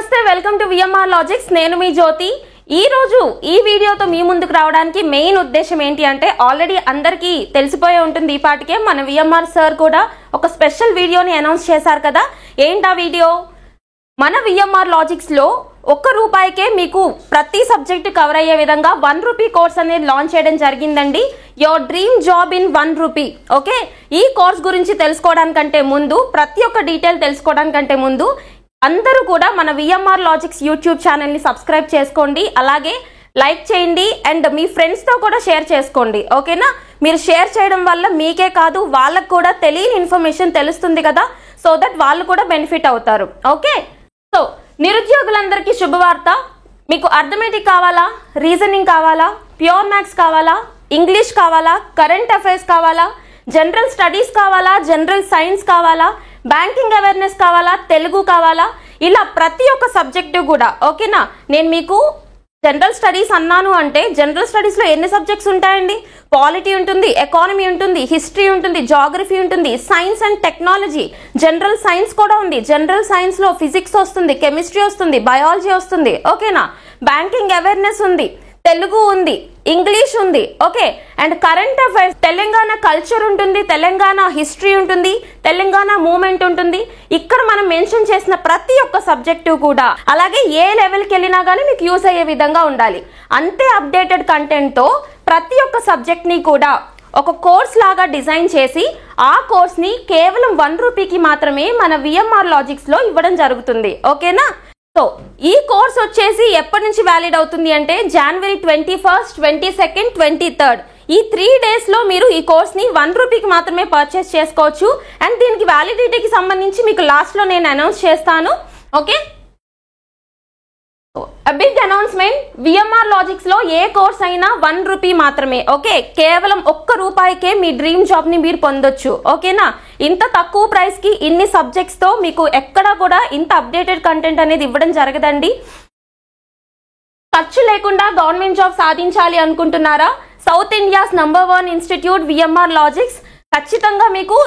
నమస్తే welcome to VMR logics. నేను మీ జ్యోతి. ఈ రోజు ఈ వీడియోతో మీ ముందుకు రావడానికి మెయిన్ ఉద్దేశం ఏంటి అంటే ఆల్రెడీ అందరికీ తెలిసిపోయి ఉంటుంది. ఈ పాటికే మన విఎంఆర్ సార్ కూడా ఒక స్పెషల్ వీడియోని అనౌన్స్ చేశారు కదా. ఏంటా వీడియో? మన విఎంఆర్ లాజిక్స్ లో ₹1కే మీకు ప్రతి సబ్జెక్ట్ కవర్ అయ్యే విధంగా ₹1 కోర్స్ అనేది లాంచ్ చేయడం జరిగిందండి. Your dream job in ₹1. Okay, ఈ కోర్స్ గురించి తెలుసుకోవడానికంటే ముందు, ప్రతి ఒక్క డీటెయిల్ తెలుసుకోవడానికంటే ముందు అందరూ కూడా మన విఎంఆర్ లాజిక్స్ యూట్యూబ్ ఛానల్ని సబ్స్క్రైబ్ చేసుకోండి, అలాగే లైక్ చేయండి అండ్ మీ ఫ్రెండ్స్తో కూడా షేర్ చేసుకోండి. ఓకేనా? మీరు షేర్ చేయడం వల్ల మీకే కాదు వాళ్ళకు కూడా తెలియని ఇన్ఫర్మేషన్ తెలుస్తుంది కదా, సో దట్ వాళ్ళు కూడా బెనిఫిట్ అవుతారు. ఓకే, సో నిరుద్యోగులందరికీ శుభవార్త. మీకు అర్థమెటిక్ కావాలా, రీజనింగ్ కావాలా, ప్యూర్ మ్యాథ్స్ కావాలా, ఇంగ్లీష్ కావాలా, కరెంట్ అఫైర్స్ కావాలా, జనరల్ స్టడీస్ కావాలా, జనరల్ సైన్స్ కావాలా, బ్యాంకింగ్ అవేర్నెస్ కావాలా, తెలుగు కావాలా, ఇలా ప్రతి ఒక్క సబ్జెక్టు కూడా ఓకేనా. నేను మీకు జనరల్ స్టడీస్ అన్నాను అంటే జనరల్ స్టడీస్లో ఎన్ని సబ్జెక్ట్స్ ఉంటాయండి? పాలిటీ ఉంటుంది, ఎకానమీ ఉంటుంది, హిస్టరీ ఉంటుంది, జాగ్రఫీ ఉంటుంది, science and technology, general science కూడా ఉంది. జనరల్ సైన్స్లో ఫిజిక్స్ వస్తుంది, కెమిస్ట్రీ వస్తుంది, బయాలజీ వస్తుంది. ఓకేనా? బ్యాంకింగ్ అవేర్నెస్ ఉంది, తెలుగు ఉంది, ఇంగ్లీష్ ఉంది. Okay, and current affairs, Telangana culture ఉంటుంది, తెలంగాణ హిస్టరీ ఉంటుంది, తెలంగాణ మూమెంట్ ఉంటుంది. ఇక్కడ మనం మెన్షన్ చేసిన ప్రతి ఒక్క సబ్జెక్టు కూడా అలాగే ఏ లెవెల్కి వెళ్ళినా కానీ మీకు యూస్ అయ్యే విధంగా ఉండాలి. అంతే అప్డేటెడ్ కంటెంట్తో ప్రతి ఒక్క సబ్జెక్ట్ని కూడా ఒక కోర్స్ లాగా డిజైన్ చేసి ఆ కోర్స్ని కేవలం ₹1కి మాత్రమే మన విఎంఆర్ లాజిక్స్లో ఇవ్వడం జరుగుతుంది. ఓకేనా? సో ఈ కోర్స్ వచ్చేసి ఎప్పటి నుంచి వ్యాలిడ్ అవుతుంది అంటే January 21st, 22nd, 23rd ఈ 3 డేస్లో మీరు ఈ కోర్స్ని ₹1కి మాత్రమే పర్చేస్ చేసుకోవచ్చు. అండ్ దీనికి వ్యాలిడిటీకి సంబంధించి మీకు లాస్ట్లో నేను అనౌన్స్ చేస్తాను. Okay, big announcement. VMR Logics లో ఏ కోర్స్ అయినా ₹1 మాత్రమే. ఓకే, కేవలం ₹1కే మీ డ్రీమ్ జాబ్ ని మీరు పొందొచ్చు. ఓకేనా? ఇంత తక్కువ ప్రైస్ కి ఇన్ని సబ్జెక్ట్స్ తో మీకు ఎక్కడా కూడా ఇంత అప్డేటెడ్ కంటెంట్ అనేది ఇవ్వడం జరగదండి. ఖర్చు లేకుండా గవర్నమెంట్ జాబ్ సాధించాలి అనుకుంటున్నారా? South India's #1 institute VMR logics ఖచ్చితంగా మీకు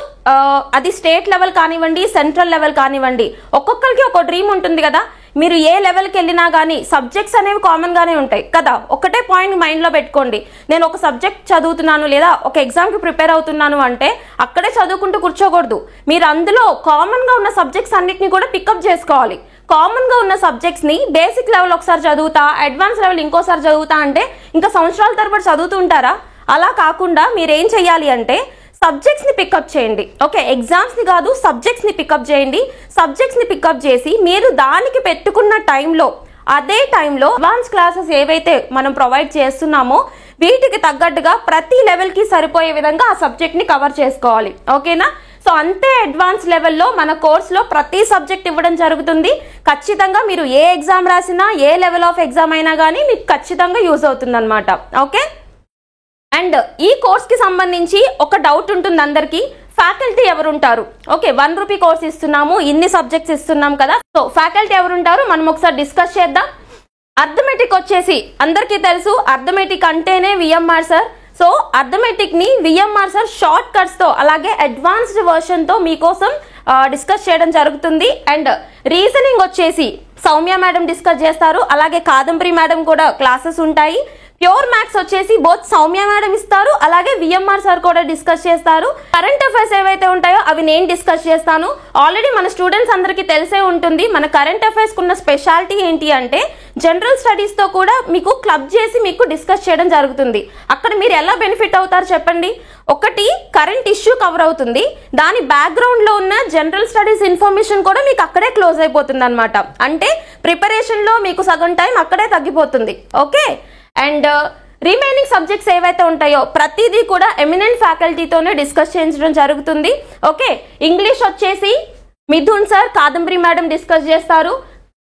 అది స్టేట్ లెవెల్ కానివ్వండి, సెంట్రల్ లెవెల్ కానివ్వండి, ఒక్కొక్కరికి ఒక డ్రీమ్ ఉంటుంది కదా. మీరు ఏ లెవెల్కి వెళ్ళినా కానీ సబ్జెక్ట్స్ అనేవి కామన్గానే ఉంటాయి కదా. ఒకటే పాయింట్ మైండ్లో పెట్టుకోండి. నేను ఒక సబ్జెక్ట్ చదువుతున్నాను లేదా ఒక ఎగ్జామ్కి ప్రిపేర్ అవుతున్నాను అంటే అక్కడే చదువుకుంటూ కూర్చోకూడదు. మీరు అందులో కామన్గా ఉన్న సబ్జెక్ట్స్ అన్నిటిని కూడా పికప్ చేసుకోవాలి. కామన్గా ఉన్న సబ్జెక్ట్స్ని బేసిక్ లెవెల్ ఒకసారి చదువుతా, అడ్వాన్స్ లెవెల్ ఇంకోసారి చదువుతా అంటే ఇంకా సంవత్సరాల తరబడి చదువుతూ ఉంటారా? అలా కాకుండా మీరేం చేయాలి అంటే సబ్జెక్ట్స్ని పికప్ చేయండి. ఓకే, ఎగ్జామ్స్ని కాదు, సబ్జెక్ట్స్ని పికప్ చేయండి. సబ్జెక్ట్స్ని పికప్ చేసి మీరు దానికి పెట్టుకున్న టైంలో, అదే టైంలో అడ్వాన్స్ క్లాసెస్ ఏవైతే మనం ప్రొవైడ్ చేస్తున్నామో వీటికి తగ్గట్టుగా ప్రతి లెవెల్కి సరిపోయే విధంగా ఆ సబ్జెక్ట్ని కవర్ చేసుకోవాలి. ఓకేనా? సో అంతే అడ్వాన్స్ లెవెల్లో మన కోర్సులో ప్రతి సబ్జెక్ట్ ఇవ్వడం జరుగుతుంది. ఖచ్చితంగా మీరు ఏ ఎగ్జామ్ రాసినా, ఏ లెవెల్ ఆఫ్ ఎగ్జామ్ అయినా కానీ మీకు ఖచ్చితంగా యూజ్ అవుతుంది అనమాట. ఓకే, అండ్ ఈ కోర్స్కి సంబంధించి ఒక డౌట్ ఉంటుంది అందరికీ, ఫ్యాకల్టీ ఎవరుంటారు? ఓకే, ₹1 కోర్స్ ఇస్తున్నాము, ఇన్ని సబ్జెక్ట్స్ ఇస్తున్నాం కదా, సో ఫ్యాకల్టీ ఎవరుంటారు మనం ఒకసారి డిస్కస్ చేద్దాం. అర్థమెటిక్ వచ్చేసి అందరికీ తెలుసు, అర్థమెటిక్ అంటేనే విఎంఆర్ సార్. సో అర్థమెటిక్ని విఎంఆర్ సార్ షార్ట్ కట్స్తో అలాగే అడ్వాన్స్డ్ వర్షన్తో మీకోసం డిస్కస్ చేయడం జరుగుతుంది. అండ్ రీజనింగ్ వచ్చేసి సౌమ్య మేడం డిస్కస్ చేస్తారు, అలాగే కాదంబరి మేడం కూడా క్లాసెస్ ఉంటాయి. ప్యూర్ మ్యాథ్స్ వచ్చేసి బోత్ సౌమ్య మేడం ఇస్తారు, అలాగే విఎంఆర్ సార్ కూడా డిస్కస్ చేస్తారు. కరెంట్ అఫైర్స్ ఏవైతే ఉంటాయో అవి నేను డిస్కస్ చేస్తాను. ఆల్రెడీ మన స్టూడెంట్స్ అందరికీ తెలిసే ఉంటుంది మన కరెంట్ అఫైర్స్ కున్న స్పెషాలిటీ ఏంటి అంటే జనరల్ స్టడీస్తో కూడా మీకు క్లబ్ చేసి మీకు డిస్కస్ చేయడం జరుగుతుంది. అక్కడ మీరు ఎలా బెనిఫిట్ అవుతారు చెప్పండి? ఒకటి, కరెంట్ ఇష్యూ కవర్ అవుతుంది, దాని బ్యాక్గ్రౌండ్లో ఉన్న జనరల్ స్టడీస్ ఇన్ఫర్మేషన్ కూడా మీకు అక్కడే క్లోజ్ అయిపోతుంది అనమాట. అంటే ప్రిపరేషన్లో మీకు సగం టైం అక్కడే తగ్గిపోతుంది. ఓకే, అండ్ రిమైనింగ్ సబ్జెక్ట్స్ ఏవైతే ఉంటాయో ప్రతిదీ కూడా ఎమినెంట్ ఫ్యాకల్టీతోనే డిస్కస్ చేయించడం జరుగుతుంది. ఓకే, ఇంగ్లీష్ వచ్చేసి Mithun sir, Kadambari madam discuss చేస్తారు.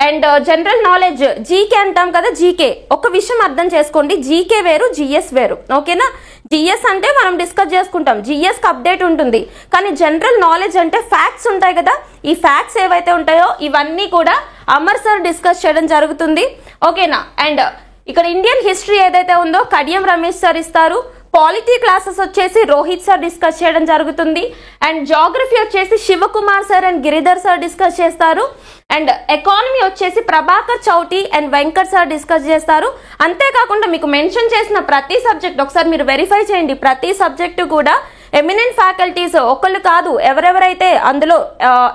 అండ్ జనరల్ నాలెడ్జ్, జీకే అంటాం కదా, జీకే ఒక విషయం అర్థం చేసుకోండి, జీకే వేరు, జిఎస్ వేరు. ఓకేనా? జిఎస్ అంటే మనం డిస్కస్ చేసుకుంటాం, జిఎస్కి అప్డేట్ ఉంటుంది. కానీ జనరల్ నాలెడ్జ్ అంటే ఫ్యాక్ట్స్ ఉంటాయి కదా, ఈ ఫ్యాక్ట్స్ ఏవైతే ఉంటాయో ఇవన్నీ కూడా అమర్ సార్ డిస్కస్ చేయడం జరుగుతుంది. ఓకేనా? అండ్ ఇక్కడ ఇండియన్ హిస్టరీ ఏదైతే ఉందో కడియం రమేష్ సార్ ఇస్తారు. పాలిటీ క్లాసెస్ వచ్చేసి రోహిత్ సార్ డిస్కస్ చేయడం జరుగుతుంది. అండ్ జాగ్రఫీ వచ్చేసి Shivakumar sir and Giridhar sir discuss చేస్తారు. అండ్ ఎకానమీ వచ్చేసి Prabhakar Chouti and Venkat sir discuss చేస్తారు. అంతేకాకుండా మీకు మెన్షన్ చేసిన ప్రతి సబ్జెక్ట్ ఒకసారి మీరు వెరిఫై చేయండి. ప్రతి సబ్జెక్టు కూడా ఎమినెంట్ ఫ్యాకల్టీస్ ఒకళ్ళు కాదు, ఎవరెవరైతే అందులో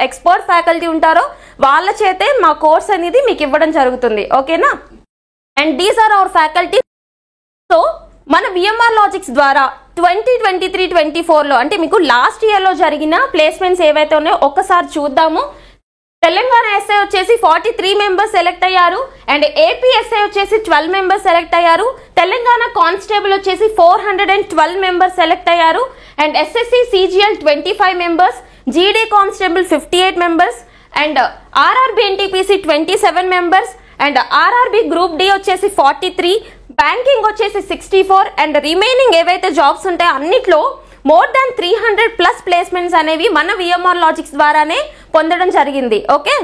ఎక్స్పర్ట్ ఫ్యాకల్టీ ఉంటారో వాళ్ళ చేతే మా కోర్స్ అనేది మీకు ఇవ్వడం జరుగుతుంది. ఓకేనా? And these are our faculty. So మన విఎంఆర్ లాజిక్స్ ద్వారా 2023-24లో అంటే మీకు లాస్ట్ ఇయర్లో జరిగిన ప్లేస్మెంట్స్ ఏవైతే ఉన్నాయో ఒక్కసారి చూద్దాము. తెలంగాణ ఎస్ఐ వచ్చేసి 43 మెంబర్స్ సెలెక్ట్ అయ్యారు. అండ్ ఏపీ ఎస్ఐ వచ్చేసి 12 మెంబర్స్ సెలెక్ట్ అయ్యారు. తెలంగాణ కానిస్టేబుల్ వచ్చేసి 412 మెంబర్స్ సెలెక్ట్ అయ్యారు. And SSC CGL 25 members, GD constable 58 members, and RRB NTPC 27 members, and RRB group D వచ్చేసి 43, బ్యాంకింగ్ వచ్చేసి 64. అండ్ రిమైనింగ్ ఏవైతే జాబ్స్ ఉంటాయో అన్నిట్లో మోర్ దాన్ 300+ ప్లేస్మెంట్స్ అనేవి మన విఎంఆర్ లాజిక్స్ ద్వారానే పొందడం జరిగింది. ఓకే,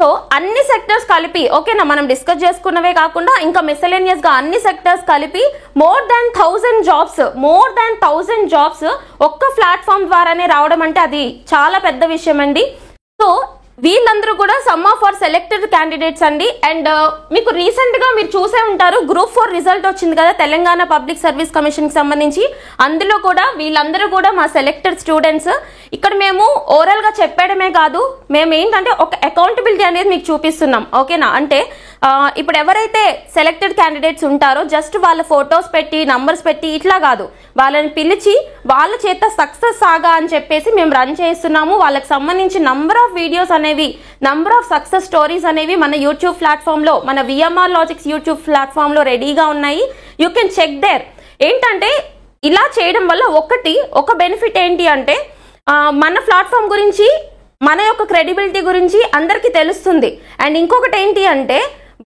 సో అన్ని సెక్టర్స్ కలిపి ఓకేనా, మనం డిస్కస్ చేసుకున్నవే కాకుండా ఇంకా మిస్సెలేనియస్ గా అన్ని సెక్టర్స్ కలిపి మోర్ దాన్ 1000 జాబ్స్ ఒక్క ప్లాట్ఫామ్ ద్వారానే రావడం అంటే అది చాలా పెద్ద విషయం అండి. సో వీళ్ళందరూ కూడా some of our selected candidates అండి. అండ్ మీకు రీసెంట్ గా మీరు చూసే ఉంటారు గ్రూప్ 4 రిజల్ట్ వచ్చింది కదా తెలంగాణ పబ్లిక్ సర్వీస్ కమిషన్ కి సంబంధించి. అందులో కూడా వీళ్ళందరూ కూడా మా సెలెక్టెడ్ స్టూడెంట్స్. ఇక్కడ మేము ఓరల్ గా చెప్పడమే కాదు, మేము ఏంటంటే ఒక అకౌంటబిలిటీ అనేది మీకు చూపిస్తున్నాం. ఓకేనా? అంటే ఇప్పుడు ఎవరైతే సెలెక్టెడ్ క్యాండిడేట్స్ ఉంటారో జస్ట్ వాళ్ళ ఫొటోస్ పెట్టి నంబర్స్ పెట్టి ఇట్లా కాదు, వాళ్ళని పిలిచి వాళ్ళ చేత సక్సెస్ సాగా అని చెప్పేసి మేము రన్ చేస్తున్నాము. వాళ్ళకి సంబంధించి నంబర్ ఆఫ్ వీడియోస్ అనేవి, నంబర్ ఆఫ్ సక్సెస్ స్టోరీస్ అనేవి మన యూట్యూబ్ ప్లాట్ఫామ్ లో, మన విఎంఆర్ లాజిక్స్ యూట్యూబ్ ప్లాట్ఫామ్ లో రెడీగా ఉన్నాయి. You can check there. ఏంటంటే ఇలా చేయడం వల్ల ఒక బెనిఫిట్ ఏంటి అంటే మన ప్లాట్ఫామ్ గురించి, మన యొక్క క్రెడిబిలిటీ గురించి అందరికీ తెలుస్తుంది. అండ్ ఇంకొకటి ఏంటి అంటే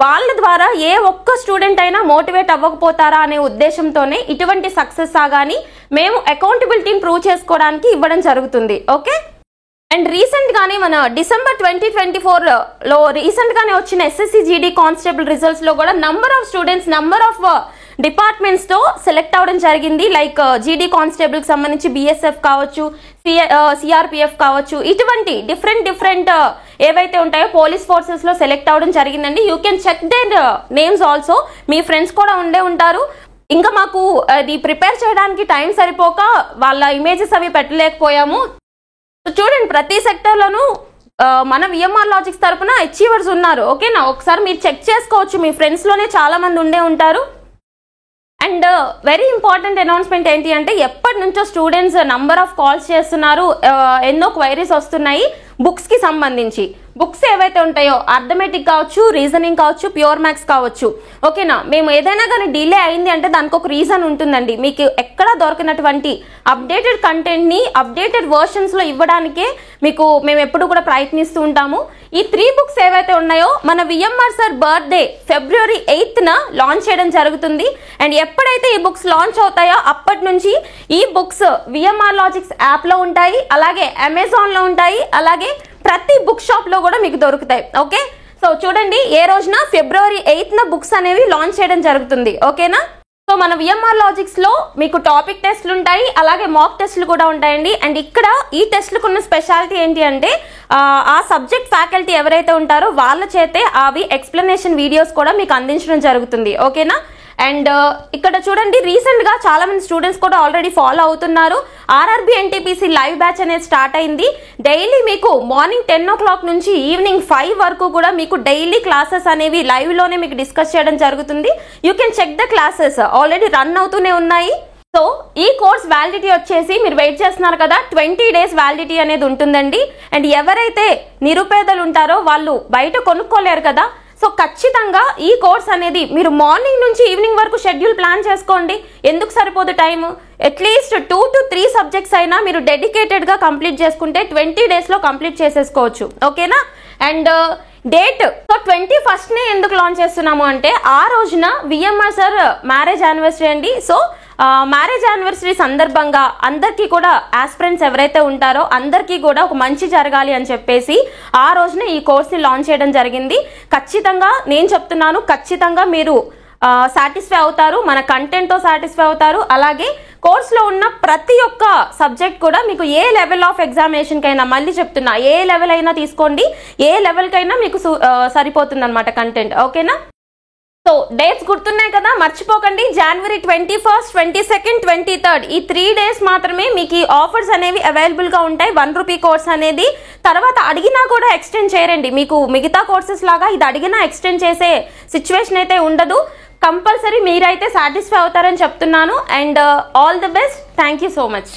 వాళ్ళ ద్వారా ఏ ఒక్క స్టూడెంట్ అయినా మోటివేట్ అవ్వకపోతారా అనే ఉద్దేశంతోనే ఇటువంటి సక్సెస్ సాగాని మేము అకౌంటబిలిటీని ప్రూవ్ చేసుకోవడానికి ఇవ్వడం జరుగుతుంది. ఓకే, అండ్ రీసెంట్ గానే మన డిసెంబర్ 2024లో రీసెంట్ గానే వచ్చిన ఎస్ఎస్సి జీడీ కానిస్టేబుల్ రిజల్ట్స్ లో కూడా number of students number of departments తో సెలెక్ట్ అవడం జరిగింది. లైక్ జీడీ కానిస్టేబుల్ కి సంబంధించి బిఎస్ఎఫ్ కావచ్చు, సిఆర్పిఎఫ్ కావచ్చు, ఇటువంటి డిఫరెంట్ ఏవైతే ఉంటాయో పోలీస్ ఫోర్సెస్ లో సెలెక్ట్ అవడం జరిగిందండి. You can check their names also. మీ ఫ్రెండ్స్ కూడా ఉండే ఉంటారు. ఇంకా మాకు అది ప్రిపేర్ చేయడానికి టైం సరిపోక వాళ్ళ ఇమేజెస్ అవి పెట్టలేకపోయాము. చూడండి ప్రతి సెక్టర్లోనూ మన విఎంఆర్ లాజిక్స్ తరపున అచీవర్స్ ఉన్నారు. ఓకేనా? ఒకసారి మీరు చెక్ చేసుకోవచ్చు, మీ ఫ్రెండ్స్లోనే చాలా మంది ఉండే ఉంటారు. అండ్ వెరీ ఇంపార్టెంట్ అనౌన్స్మెంట్ ఏంటి అంటే ఎప్పటి నుంచో స్టూడెంట్స్ నంబర్ ఆఫ్ కాల్స్ చేస్తున్నారు, ఎన్నో క్వైరీస్ వస్తున్నాయి బుక్స్ కి సంబంధించి. బుక్స్ ఏవైతే ఉంటాయో అర్థమెటిక్ కావచ్చు, రీజనింగ్ కావచ్చు, ప్యూర్ మ్యాథ్స్ కావచ్చు. ఓకేనా? మేము ఏదైనా కానీ డిలే అయింది అంటే దానికి ఒక రీజన్ ఉంటుందండి. మీకు ఎక్కడ దొరకనటువంటి అప్డేటెడ్ కంటెంట్ ని అప్డేటెడ్ వర్షన్స్ లో ఇవ్వడానికే మేము ఎప్పుడు కూడా ప్రయత్నిస్తూ ఉంటాము. ఈ 3 బుక్స్ ఏవైతే ఉన్నాయో మన విఎంఆర్ సార్ బర్త్డే February 8న లాంచ్ చేయడం జరుగుతుంది. అండ్ ఎప్పుడైతే ఈ బుక్స్ లాంచ్ అవుతాయో అప్పటి నుంచి ఈ బుక్స్ విఎంఆర్ లాజిక్స్ యాప్ లో ఉంటాయి, అలాగే అమెజాన్ లో ఉంటాయి, అలాగే ప్రతి బుక్ షాప్ లో కూడా మీకు దొరుకుతాయి. ఓకే, సో చూడండి ఏ రోజున February 8న బుక్స్ అనేవి లాంచ్ చేయడం జరుగుతుంది. ఓకేనా? సో మన విఎంఆర్ లాజిక్స్ లో మీకు టాపిక్ టెస్ట్లు ఉంటాయి, అలాగే మాక్ టెస్ట్లు కూడా ఉంటాయండి. అండ్ ఇక్కడ ఈ టెస్ట్లకు ఉన్న స్పెషాలిటీ ఏంటి అంటే ఆ సబ్జెక్ట్ ఫ్యాకల్టీ ఎవరైతే ఉంటారో వాళ్ళ చేతే అవి ఎక్స్ప్లెనేషన్ వీడియోస్ కూడా మీకు అందించడం జరుగుతుంది. ఓకేనా? అండ్ ఇక్కడ చూడండి రీసెంట్ గా చాలా మంది స్టూడెంట్స్ కూడా ఆల్రెడీ ఫాలో అవుతున్నారు. ఆర్ఆర్బి ఎన్టీపీసీ లైవ్ బ్యాచ్ అనేది స్టార్ట్ అయింది. డైలీ మీకు మార్నింగ్ 10 o'clock నుంచి ఈవినింగ్ 5 వరకు కూడా మీకు డైలీ క్లాసెస్ అనేవి లైవ్ లోనే మీకు డిస్కస్ చేయడం జరుగుతుంది. You can check the classes, already run అవుతూనే ఉన్నాయి. సో ఈ కోర్స్ వ్యాలిడిటీ వచ్చేసి మీరు వెయిట్ చేస్తున్నారు కదా 20 days వ్యాలిడిటీ అనేది ఉంటుందండి. అండ్ ఎవరైతే నిరుపేదలు ఉంటారో వాళ్ళు బయట కొనుక్కోలేరు కదా, సో ఖచ్చితంగా ఈ కోర్స్ అనేది మీరు మార్నింగ్ నుంచి ఈవినింగ్ వరకు షెడ్యూల్ ప్లాన్ చేసుకోండి. ఎందుకు సరిపోదు టైం? అట్లీస్ట్ 2 to 3 సబ్జెక్ట్స్ అయినా మీరు డెడికేటెడ్ గా కంప్లీట్ చేసుకుంటే 20 days లో కంప్లీట్ చేసేసుకోవచ్చు. ఓకేనా? అండ్ డేట్ సో 21st ఎందుకు లాంచ్ చేస్తున్నాము అంటే ఆ రోజున విఎంఆర్ సార్ మ్యారేజ్ యానివర్సరీ అండి. సో మ్యారేజ్ యానివర్సరీ సందర్భంగా అందరికీ కూడా ఆస్పిరెంట్స్ ఎవరైతే ఉంటారో అందరికీ కూడా ఒక మంచి జరగాలి అని చెప్పేసి ఆ రోజున ఈ కోర్స్ని లాంచ్ చేయడం జరిగింది. ఖచ్చితంగా నేను చెప్తున్నాను, ఖచ్చితంగా మీరు సాటిస్ఫై అవుతారు, మన కంటెంట్తో సాటిస్ఫై అవుతారు, అలాగే కోర్స్లో ఉన్న ప్రతి ఒక్క సబ్జెక్ట్ కూడా మీకు ఏ లెవెల్ ఆఫ్ ఎగ్జామినేషన్కైనా, మళ్ళీ చెప్తున్నా, ఏ లెవెల్ అయినా తీసుకోండి, ఏ లెవెల్కైనా మీకు సరిపోతుంది అనమాట కంటెంట్. ఓకేనా? సో డేట్స్ గుర్తున్నాయి కదా, మర్చిపోకండి. జనవరి 21, 22, 23 ఈ 3 days మాత్రమే మీకు ఈ ఆఫర్స్ అనేవి అవైలబుల్గా ఉంటాయి. ₹1 కోర్స్ అనేది తర్వాత అడిగినా కూడా ఎక్స్టెండ్ చేయరండి. మీకు మిగతా కోర్సెస్ లాగా ఇది అడిగినా ఎక్స్టెండ్ చేసే సిచ్యువేషన్ అయితే ఉండదు. కంపల్సరీ మీరైతే సాటిస్ఫై అవుతారని చెప్తున్నాను. And all the best. Thank you so much.